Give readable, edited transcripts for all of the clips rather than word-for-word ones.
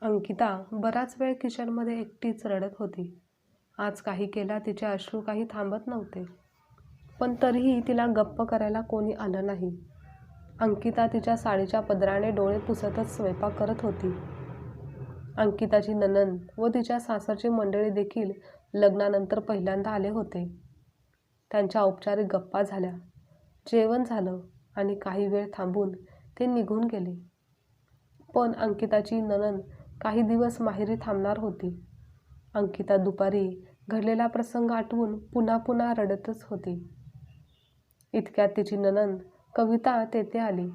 अंकिता बराच वेळ किचनमध्ये एकटीच रडत होती. आज काही केला तिचे अश्रू काही थांबत नव्हते. पण तरीही तिला गप्प करायला कोणी आलं नाही. अंकिता तिच्या साडीच्या पदराने डोळे पुसतच स्वयंपाक करत होती. अंकिताची नणंद व तिच्या सासरची मंडळी देखील लग्नानंतर पहिल्यांदा आले होते. त्यांच्या औपचारिक गप्पा झाल्या, जेवण झालं आणि काही वेळ थांबून ते निघून गेले. पण अंकिताची नणंद काही दिवस माहेरी थांबणार होती. अंकिता दुपारी घडलेला प्रसंग आठवून पुन्हा पुन्हा रडतच होती. इतक्यात तिची नणंद कविता तेथे आली.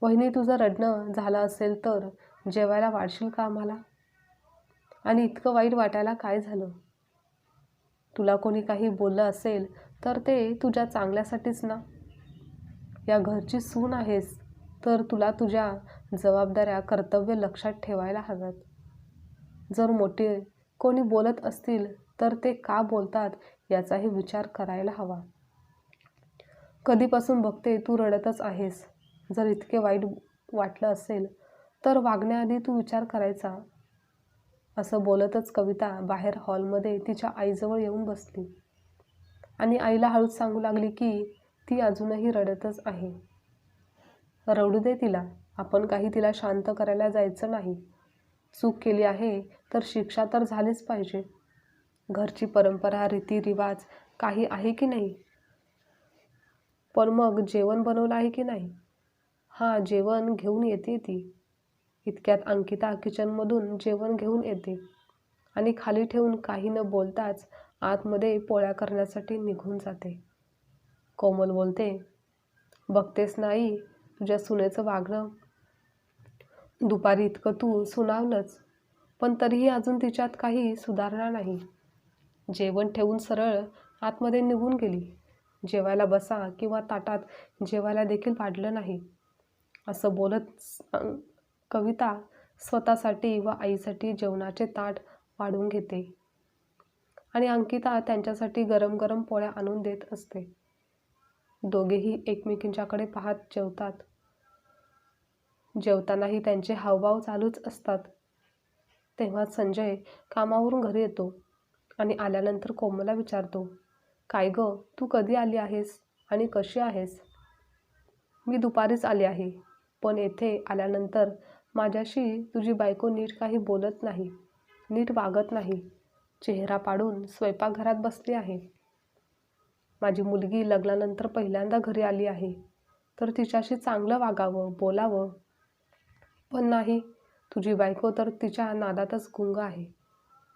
वहिनी, तुझं रडणं झालं असेल तर जेवायला वाढशील का आम्हाला? आणि इतकं वाईट वाटायला काय झालं? तुला कोणी काही बोललं असेल तर ते तुझ्या चांगल्यासाठीच ना. या घरची सून आहेस तर तुला तुझ्या जबाबदाऱ्या कर्तव्य लक्षात ठेवायला हव्यात. जर मोठे कोणी बोलत असतील तर ते का बोलतात याचाही विचार करायला हवा. कधीपासून बघते तू रडतच आहेस. जर इतके वाईट वाटलं असेल तर वागण्याआधी तू विचार करायचा. असं बोलतच कविता बाहेर हॉलमध्ये तिच्या आईजवळ येऊन बसली आणि आईला हळूच सांगू लागली की ती अजूनही रडतच आहे. रडू दे तिला, आपण काही तिला शांत करायला जायचं नाही. चूक केली आहे तर शिक्षा तर झालीच पाहिजे. घरची परंपरा रीतिरिवाज काही आहे की नाही? पण मग जेवण बनवलं आहे की नाही? हां, जेवण घेऊन येते ती. इतक्यात अंकिता किचनमधून जेवण घेऊन येते आणि खाली ठेवून काही न बोलताच आतमध्ये पोळ्या करण्यासाठी निघून जाते. कोमल बोलते, बघतेस नाही तुझ्या सुनेचं वागणं. दुपारी इतकं तू सुनावलंच पण तरीही अजून तिच्यात काही सुधारणा नाही. जेवण ठेवून सरळ आतमध्ये निघून गेली. जेवायला बसा किंवा ताटात जेवायला देखील वाढलं नाही. असं बोलत कविता स्वतःसाठी व आईसाठी जेवणाचे ताट वाढून घेते आणि अंकिता त्यांच्यासाठी गरम गरम पोळ्या आणून देत असते. दोघेही एकमेकींच्याकडे पाहत जेवतात. जेवतानाही त्यांचे हावभाव चालूच असतात. तेव्हाच संजय कामावरून घरी येतो आणि आल्यानंतर कोमलला विचारतो, काय गं, तू कधी आली आहेस आणि कशी आहेस? मी दुपारीच आली आहे, पण येथे आल्यानंतर माझ्याशी तुझी बायको नीट काही बोलत नाही, नीट वागत नाही. चेहरा पाडून स्वयंपाकघरात बसली आहे. माझी मुलगी लग्नानंतर पहिल्यांदा घरी आली आहे तर तिच्याशी चांगलं वागावं, बोलावं. पण नाही, तुझी बायको तर तिच्या नादातच गुंग आहे.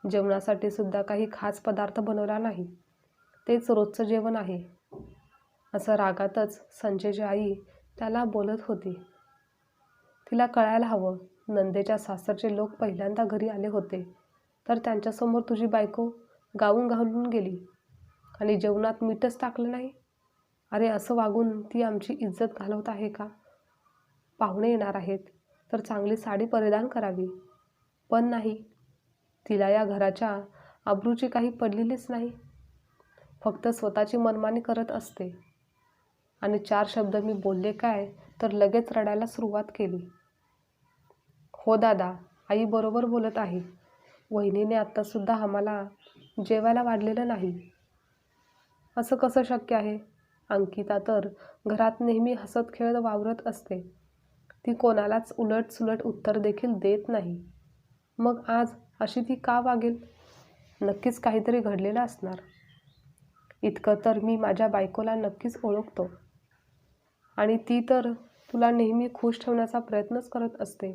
जेवणासाठी सुद्धा काही खास पदार्थ बनवला नाही, तेच रोजचं जेवण आहे. असं रागातच संजयची आई त्याला बोलत होती. तिला कळायला हवं, नंदेच्या सासरचे लोक पहिल्यांदा घरी आले होते तर त्यांच्यासमोर तुझी बायको गाऊन घालून गेली आणि जेवणात मीठच टाकलं नाही. अरे, असं वागून ती आमची इज्जत घालवत आहे का? पाहुणे येणार आहेत तर चांगली साडी परिधान करावी. पण नाही, तिला या घराच्या आबरूची काही पडलेलीच नाही. फक्त स्वतःची मनमानी करत असते. आणि 4 शब्द मी बोलले काय तर लगेच रडायला सुरुवात केली. हो दादा, आई बरोबर बोलत आहे. वहिनीने आत्तासुद्धा आम्हाला जेवायला वाढलेलं नाही. असं कसं शक्य आहे? अंकिता तर घरात नेहमी हसत खेळत वावरत असते. ती कोणालाच उलट सुलट उत्तर देखील देत नाही. मग आज अशी ती का वागेल? नक्कीच काहीतरी घडलेलं असणार. इतकं तर मी माझ्या बायकोला नक्कीच ओळखतो आणि ती तर तुला नेहमी खुश ठेवण्याचा प्रयत्नच करत असते.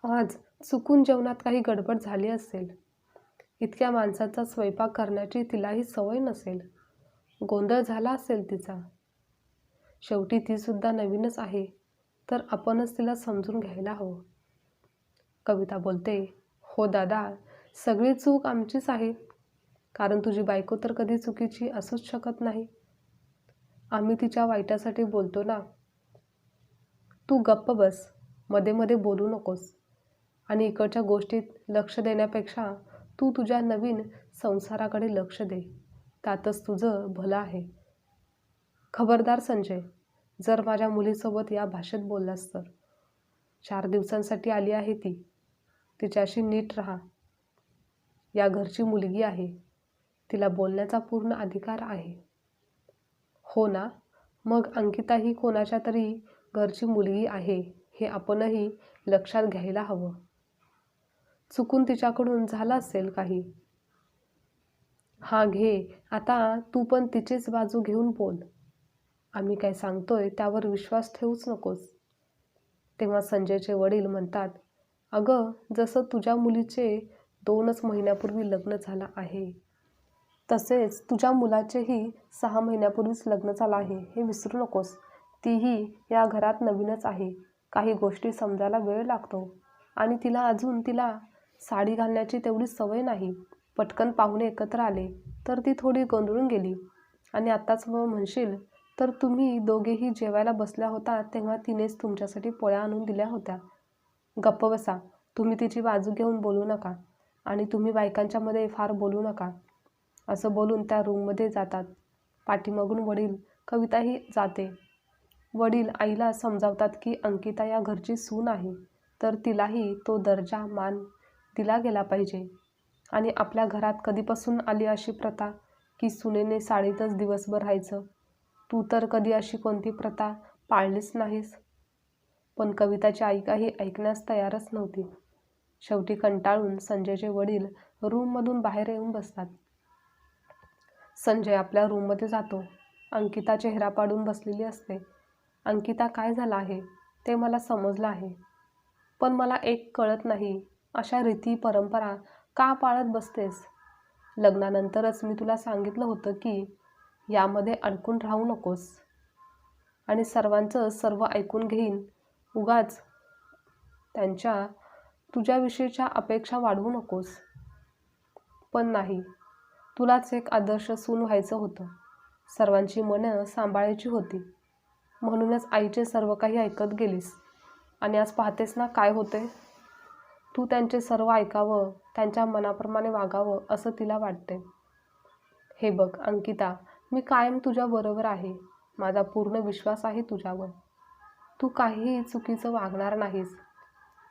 आज चुकून जेवणात काही गडबड झाली असेल. इतक्या माणसाचा स्वयंपाक करण्याची तिलाही सवय नसेल. गोंधळ झाला असेल तिचा. शेवटी ती सुद्धा नवीनच आहे तर आपणच तिला समजून घ्यायला हवं. कविता बोलते, हो दादा, सगळी चूक आमचीच आहे, कारण तुझी बायको तर कधी चुकीची असूच शकत नाही. आम्ही तिच्या वाईटासाठी बोलतो ना. तू गप्प बस, मध्ये मध्ये बोलू नकोस आणि इकडच्या गोष्टीत लक्ष देण्यापेक्षा तू तुझ्या नवीन संसाराकडे लक्ष दे. त्यातच तुझं भलं आहे. खबरदार संजय, जर माझ्या मुलीसोबत या भाषेत बोललास तर. 4 दिवसांसाठी आली आहे ती. तिच्याशी नीट राहा. या घरची मुलगी आहे. तिला बोलण्याचा पूर्ण अधिकार आहे. हो ना? मग अंकिता ही कोणाच्या तरी घरची मुलगी आहे हे आपणही लक्षात घ्यायला हवं. चुकून तिच्याकडून झालं असेल काही. हा घे, आता तू पण तिचीच बाजू घेऊन बोल. आम्ही काय सांगतोय त्यावर विश्वास ठेवूच नकोस. तेव्हा संजयचे वडील म्हणतात, अगं, जसं तुझ्या मुलीचे 2च महिन्यापूर्वी लग्न झालं आहे, तसेच तुझ्या मुलाचेही 6 महिन्यापूर्वीच लग्न झालं आहे, हे विसरू नकोस. तीही या घरात नवीनच आहे. काही गोष्टी समजायला वेळ लागतो. आणि तिला साडी घालण्याची तेवढी सवय नाही. पटकन पाहुणे एकत्र आले तर ती थोडी गोंधळून गेली. आणि आत्ताच म्हणशील तर तुम्ही दोघेही जेवायला बसल्या होता तेव्हा तिनेच तुमच्यासाठी पोळ्या आणून दिल्या होत्या. गप्प बसा. तुम्ही तिची बाजू घेऊन बोलू नका. आणि तुम्ही बायकांच्या मध्ये फार बोलू नका. असं बोलून त्या रूममध्ये जातात. पाठीमागून वडील कविताही जाते. वडील आईला समजावतात की अंकिता या घरची सून आहे, तर तिलाही तो दर्जा मान दिला गेला पाहिजे. आणि आपल्या घरात कधीपासून आली अशी प्रथा की सुनेने साडीतच दिवसभर राहायचं? तू तर कधी अशी कोणती प्रथा पाळलीच नाहीस. पण कविताची आई काही ऐकण्यास तयारच नव्हती. शेवटी कंटाळून संजयचे वडील रूममधून बाहेर येऊन बसतात. संजय आपल्या रूममध्ये जातो. अंकिता चेहरा पाडून बसलेली असते. अंकिता, काय झालं आहे ते मला समजलं आहे, पण मला एक कळत नाही, अशा रीती परंपरा का पाळत बसतेस? लग्नानंतरच मी तुला सांगितलं होतं की यामध्ये अडकून राहू नकोस आणि सर्वांचं सर्व ऐकून घेईन. उगाच तुझ्याविषयीच्या अपेक्षा वाढवू नकोस. पण नाही, तुलाच एक आदर्श सून व्हायचं होतं. सर्वांची मनं सांभाळायची होती. म्हणूनच आईचे सर्व काही ऐकत गेलीस. आणि आज पाहतेस ना काय होते. तू त्यांचे सर्व ऐकावं, त्यांच्या मनाप्रमाणे वागावं असं तिला वाटते. हे बघ अंकिता, मी कायम तुझ्या बरोबर आहे. माझा पूर्ण विश्वास आहे तुझ्यावर. तू काहीही चुकीचं वागणार नाहीस.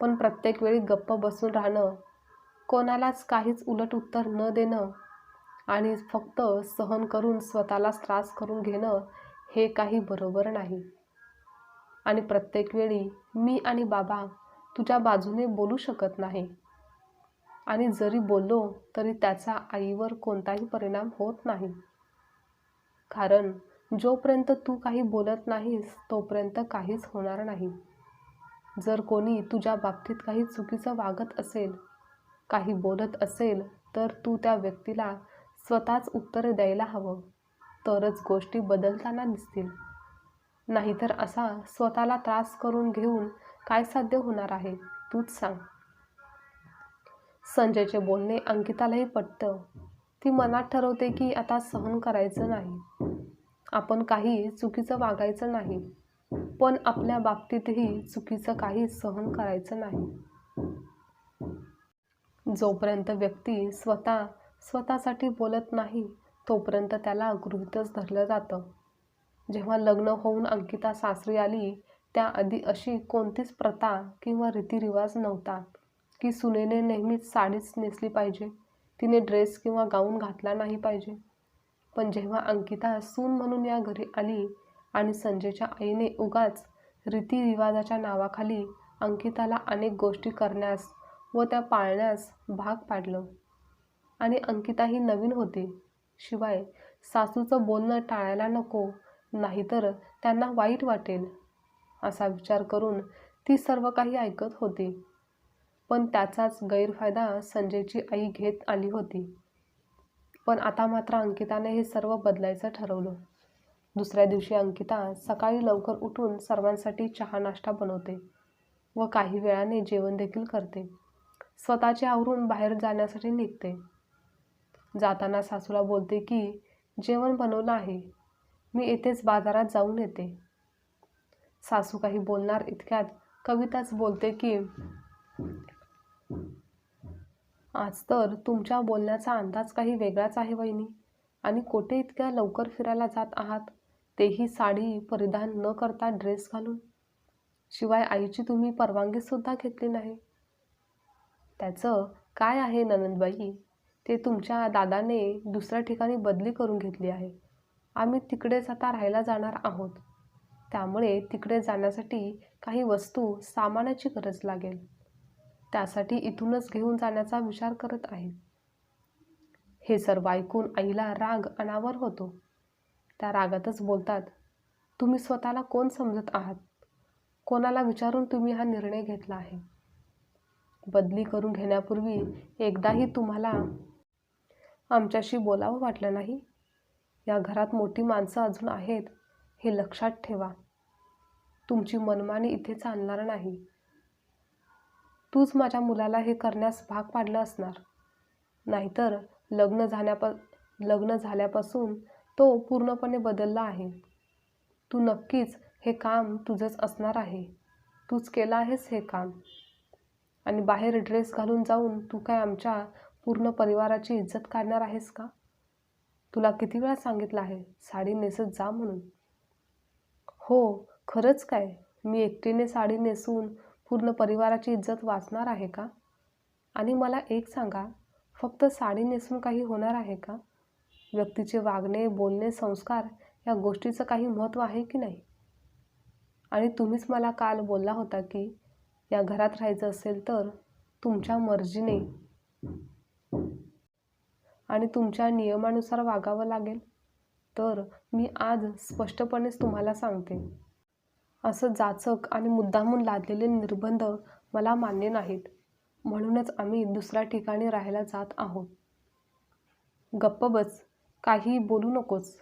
पण प्रत्येक वेळी गप्प बसून राहणं, कोणालाच काहीच उलट उत्तर न देणं आणि फक्त सहन करून स्वतःलाच त्रास करून घेणं हे काही बरोबर नाही. आणि प्रत्येक वेळी मी आणि बाबा तुझ्या बाजूने बोलू शकत नाही. आणि जरी बोललो तरी त्याचा आईवर कोणताही परिणाम होत नाही. कारण जोपर्यंत तू काही बोलत नाहीस तोपर्यंत काहीच होणार नाही. जर कोणी तुझ्या बाबतीत काही चुकीचं वागत असेल, काही बोलत असेल, तर तू त्या व्यक्तीला स्वतःच उत्तर द्यायला हवं. तरच गोष्टी बदलताना दिसतील. नाहीतर असा स्वतःला त्रास करून घेऊन काय साध्य होणार आहे, तूच सांग. संजयचे बोलणे अंकितालाही पटतं. ती मनात ठरवते की आता सहन करायचं नाही. आपण काही चुकीचं वागायचं नाही, पण आपल्या बाबतीतही चुकीचं काही सहन करायचं नाही. जोपर्यंत व्यक्ती स्वतःसाठी बोलत नाही तोपर्यंत त्याला गृहीतच धरलं जातं. जेव्हा लग्न होऊन अंकिता सासरी आली त्याआधी अशी कोणतीच प्रथा किंवा रीतिरिवाज नव्हता की सुनेने नेहमीच साडीच नेसली पाहिजे, तिने ड्रेस किंवा गाऊन घातला नाही पाहिजे. पण जेव्हा अंकिता सून म्हणून या घरी आली आणि संजयच्या आईने उगाच रीतिरिवाजाच्या नावाखाली अंकिताला अनेक गोष्टी करण्यास व त्या पाळण्यास भाग पाडलं. आणि अंकिता ही नवीन होती. शिवाय सासूचं बोलणं टाळायला नको, नाहीतर त्यांना वाईट वाटेल असा विचार करून ती सर्व काही ऐकत होती. पण त्याचाच गैरफायदा संजयची आई घेत आली होती. पण आता मात्र अंकिताने हे सर्व बदलायचं ठरवलं. दुसऱ्या दिवशी अंकिता सकाळी लवकर उठून सर्वांसाठी चहा नाश्ता बनवते व काही वेळाने जेवण देखील करते. स्वतःचे आवरून बाहेर जाण्यासाठी निघते. जाताना सासूला बोलते की जेवण बनवलं आहे, मी येथेच बाजारात जाऊन येते. सासू काही बोलणार इतक्यात कविताच बोलते की आज तर तुमच्या बोलण्याचा अंदाज काही वेगळाच आहे वहिनी. आणि कोठे इतक्या लवकर फिरायला जात आहात, तेही साडी परिधान न करता ड्रेस घालून? शिवाय आईची तुम्ही परवानगीसुद्धा घेतली नाही. त्याचं काय आहे नणंदबाई, ते तुमच्या दादाने दुसऱ्या ठिकाणी बदली करून घेतली आहे. आम्ही तिकडेच आता राहायला जाणार आहोत. त्यामुळे तिकडे जाण्यासाठी काही वस्तू सामानाची गरज लागेल. त्यासाठी इथूनच घेऊन जाण्याचा विचार करत आहे. हे सर्व ऐकून आईला राग अनावर होतो. त्या रागातच बोलतात, तुम्ही स्वतःला कोण समजत आहात? कोणाला विचारून तुम्ही हा निर्णय घेतला आहे? बदली करून घेण्यापूर्वी एकदाही तुम्हाला आमच्याशी बोलावं वाटलं नाही? या घरात मोठी माणसं अजून आहेत, हे लक्षात ठेवा. तुमची मनमानी इथे चालणार नाही. तूच माझ्या मुलाला हे करण्यास भाग पाडलं असणार. नाहीतर लग्न झाल्यापासून तो पूर्णपणे बदलला आहे. तू नक्कीच हे काम तुझंच असणार आहे. तूच केलं आहेस हे काम. आणि बाहेर ड्रेस घालून जाऊन तू काय आमच्या पूर्ण परिवाराची इज्जत काढणार आहेस का? तुला किती वेळा सांगितलं आहे साडी नेसत जा म्हणून. हो, खरंच काय मी एकटीने साडी नेसून पूर्ण परिवाराची इज्जत वाचणार आहे का? आणि मला एक सांगा, फक्त साडी नेसून काही होणार आहे का? व्यक्तीचे वागणे, बोलणे, संस्कार या गोष्टीचं काही महत्त्व आहे की नाही? आणि तुम्हीच मला काल बोलला होता की या घरात राहायचं असेल तर तुमच्या मर्जीने आणि तुमच्या नियमानुसार वागावं लागेल. तर मी आज स्पष्टपणेच तुम्हाला सांगते, असं जाचक आणि मुद्दामून लादलेले निर्बंध मला मान्य नाहीत. म्हणूनच आम्ही दुसऱ्या ठिकाणी राहायला जात आहोत. गप्प बस, काहीही बोलू नकोस.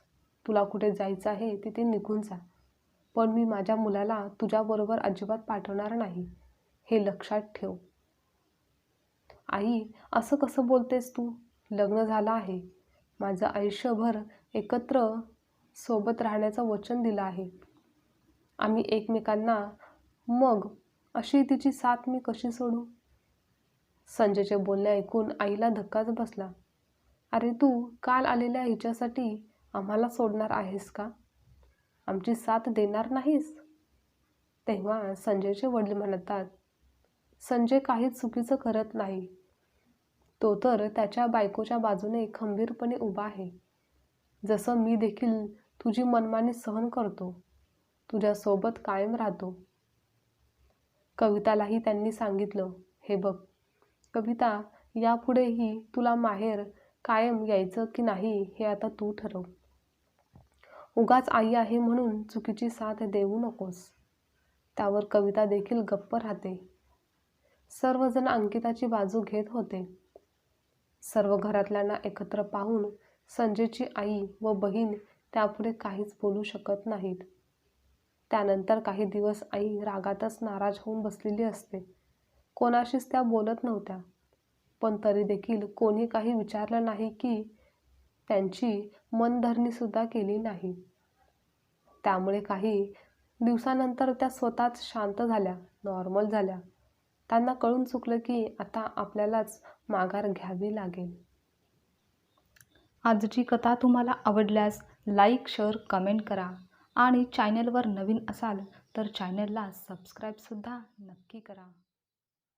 तुला कुठे जायचं आहे तिथे निघून जा. पण मी माझ्या मुलाला तुझ्याबरोबर अजिबात पाठवणार नाही, हे लक्षात ठेव. आई, असं कसं बोलतेस तू? लग्न झालं आहे. माझं आयुष्यभर एकत्र सोबत राहण्याचं वचन दिलं आहे आम्ही एकमेकांना. मग अशी तिची साथ मी कशी सोडू? संजयचे बोलणे ऐकून आईला धक्काच बसला. अरे तू काल आलेल्या हिच्यासाठी आम्हाला सोडणार आहेस का? आमची साथ देणार नाहीस? तेव्हा संजयचे वडील म्हणतात, संजय काहीच चुकीचं करत नाही. तो तर त्याच्या बायकोच्या बाजूने खंबीरपणे उभा आहे. जसं मी देखील तुझी मनमानी सहन करतो, तुझ्यासोबत कायम राहतो. कवितालाही त्यांनी सांगितलं, हे बघ कविता, यापुढेही तुला माहेर कायम यायचं की नाही हे आता तू ठरव. उगाच आई आहे म्हणून चुकीची साथ देऊ नकोस. त्यावर कविता देखील गप्प राहते. सर्वजण अंकिताची बाजू घेत होते. सर्व घरातल्यांना एकत्र पाहून संजयची आई व बहीण त्यापुढे काहीच बोलू शकत नाहीत. त्यानंतर काही दिवस आई रागातच नाराज होऊन बसलेली असते. कोणाशीच त्या बोलत नव्हत्या. पण तरी देखील कोणी काही विचारलं नाही की त्यांची मनधरणीसुद्धा केली नाही. त्यामुळे काही दिवसानंतर त्या स्वतःच शांत झाल्या, नॉर्मल झाल्या. त्यांना कळून चुकलं की आता आपल्यालाच माघार घ्यावी लागेल. आजची कथा तुम्हाला आवडल्यास लाईक, शेअर, कमेंट करा आणि चॅनलवर नवीन असाल तर चॅनलला सबस्क्राईबसुद्धा नक्की करा.